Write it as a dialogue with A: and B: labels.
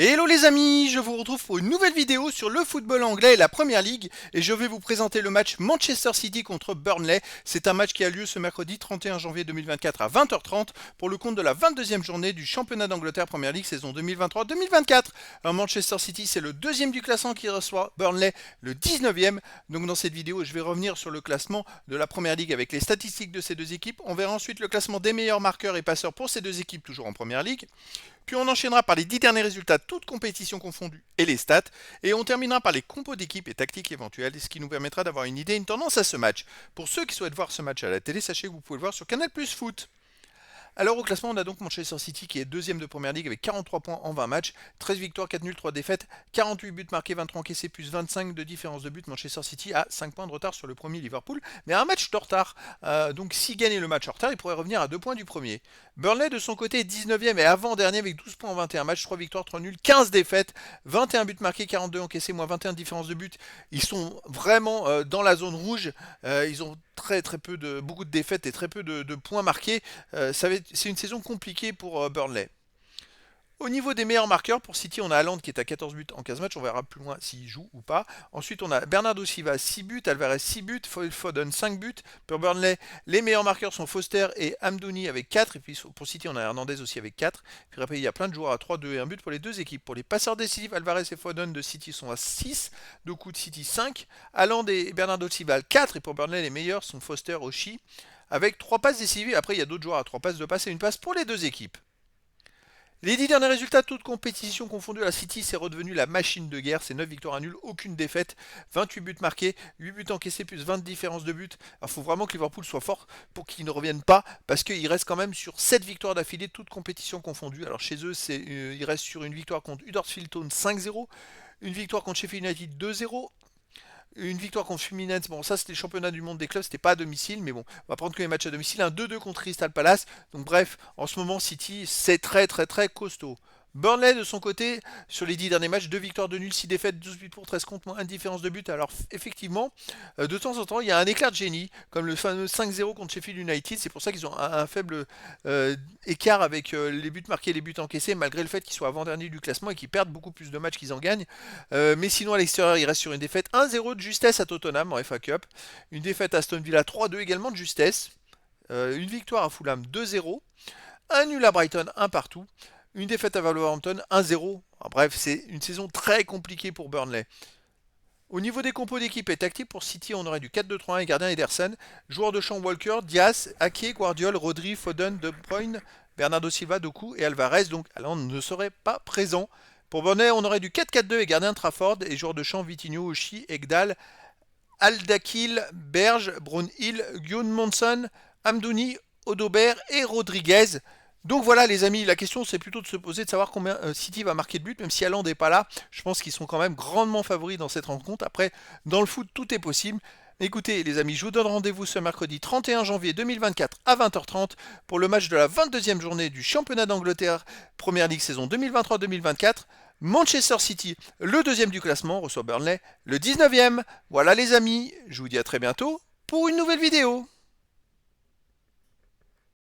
A: Hello les amis, je vous retrouve pour une nouvelle vidéo sur le football anglais et la Première Ligue et je vais vous présenter le match Manchester City contre Burnley. C'est un match qui a lieu ce mercredi 31 janvier 2024 à 20h30 pour le compte de la 22e journée du championnat d'Angleterre Première Ligue saison 2023-2024. Alors Manchester City c'est le deuxième du classement qui reçoit Burnley le 19e. Donc dans cette vidéo je vais revenir sur le classement de la Première Ligue avec les statistiques de ces deux équipes. On verra ensuite le classement des meilleurs marqueurs et passeurs pour ces deux équipes toujours en Première Ligue. Puis on enchaînera par les 10 derniers résultats, toutes compétitions confondues, et les stats. Et on terminera par les compos d'équipe et tactiques éventuelles, ce qui nous permettra d'avoir une idée, une tendance à ce match. Pour ceux qui souhaitent voir ce match à la télé, sachez que vous pouvez le voir sur Canal Plus Foot. Alors au classement, on a donc Manchester City qui est deuxième de Première Ligue avec 43 points en 20 matchs, 13 victoires, 4 nuls, 3 défaites, 48 buts marqués, 23 encaissés, plus 25 de différence de but. Manchester City a 5 points de retard sur le premier Liverpool, mais un match de retard. Donc s'il gagnait le match en retard, il pourrait revenir à 2 points du premier. Burnley de son côté est 19e et avant-dernier avec 12 points en 21 matchs, 3 victoires, 3 nuls, 15 défaites, 21 buts marqués, 42 encaissés, moins 21 de différence de but. Ils sont vraiment dans la zone rouge. Ils ont très peu de beaucoup de défaites et très peu de points marqués. C'est une saison compliquée pour Burnley. Au niveau des meilleurs marqueurs, pour City, on a Haaland qui est à 14 buts en 15 matchs. On verra plus loin s'il joue ou pas. Ensuite, on a Bernardo Silva 6 buts, Alvarez 6 buts, Foden 5 buts. Pour Burnley, les meilleurs marqueurs sont Foster et Amdouni avec 4. Et puis pour City, on a Hernandez aussi avec 4. Puis après, il y a plein de joueurs à 3, 2 et 1 but pour les deux équipes. Pour les passeurs décisifs, Alvarez et Foden de City sont à 6. Doku de City 5. Haaland et Bernardo Silva 4. Et pour Burnley, les meilleurs sont Foster, Oshie avec 3 passes décisives. Après, il y a d'autres joueurs à 3 passes, 2 passes et une passe pour les deux équipes. Les 10 derniers résultats, toutes compétitions confondues, la City c'est redevenu la machine de guerre. C'est 9 victoires à nul, aucune défaite, 28 buts marqués, 8 buts encaissés, plus 20 différences de buts. Alors il faut vraiment que Liverpool soit fort pour qu'ils ne reviennent pas, parce qu'il reste quand même sur 7 victoires d'affilée, toutes compétitions confondues. Alors chez eux, ils restent sur une victoire contre Huddersfield Town 5-0, une victoire contre Sheffield United 2-0, une victoire contre Fluminense, bon ça c'était le championnat du monde des clubs, c'était pas à domicile, mais bon, on va prendre que les matchs à domicile, un 2-2 contre Crystal Palace, donc bref, en ce moment City c'est très costaud. Burnley de son côté, sur les 10 derniers matchs, 2 victoires de nul, 6 défaites, 12 buts pour 13 contre, moins 1 différence de but. Alors effectivement, de temps en temps, il y a un éclair de génie, comme le fameux 5-0 contre Sheffield United. C'est pour ça qu'ils ont un faible écart avec les buts marqués et les buts encaissés, malgré le fait qu'ils soient avant-dernier du classement et qu'ils perdent beaucoup plus de matchs qu'ils en gagnent. Mais sinon, à l'extérieur, ils restent sur une défaite 1-0 de justesse à Tottenham en FA Cup. Une défaite à Aston Villa 3-2 également de justesse. Une victoire à Fulham 2-0. Un nul à Brighton, un partout. Une défaite à Wolverhampton, 1-0. Bref, c'est une saison très compliquée pour Burnley. Au niveau des compos d'équipe et tactique, pour City, on aurait du 4-2-3-1 et gardien Ederson. Joueurs de champ Walker, Diaz, Ake, Guardiol, Rodri, Foden, De Bruyne, Bernardo Silva, Doku et Alvarez. Donc Haaland ne serait pas présent. Pour Burnley, on aurait du 4-4-2 et gardien Trafford. Et joueurs de champ Vitinho, Oshie, Egdal, Aldakil, Berge, Brownhill, Monson, Amdouni, Odobert et Rodriguez. Donc voilà les amis, la question c'est plutôt de se poser de savoir combien City va marquer de buts, même si Haaland n'est pas là, je pense qu'ils sont quand même grandement favoris dans cette rencontre. Après, dans le foot, tout est possible. Écoutez les amis, je vous donne rendez-vous ce mercredi 31 janvier 2024 à 20h30 pour le match de la 22e journée du championnat d'Angleterre Première Ligue saison 2023-2024. Manchester City, le deuxième du classement, reçoit Burnley, le 19e. Voilà les amis, je vous dis à très bientôt pour une nouvelle vidéo.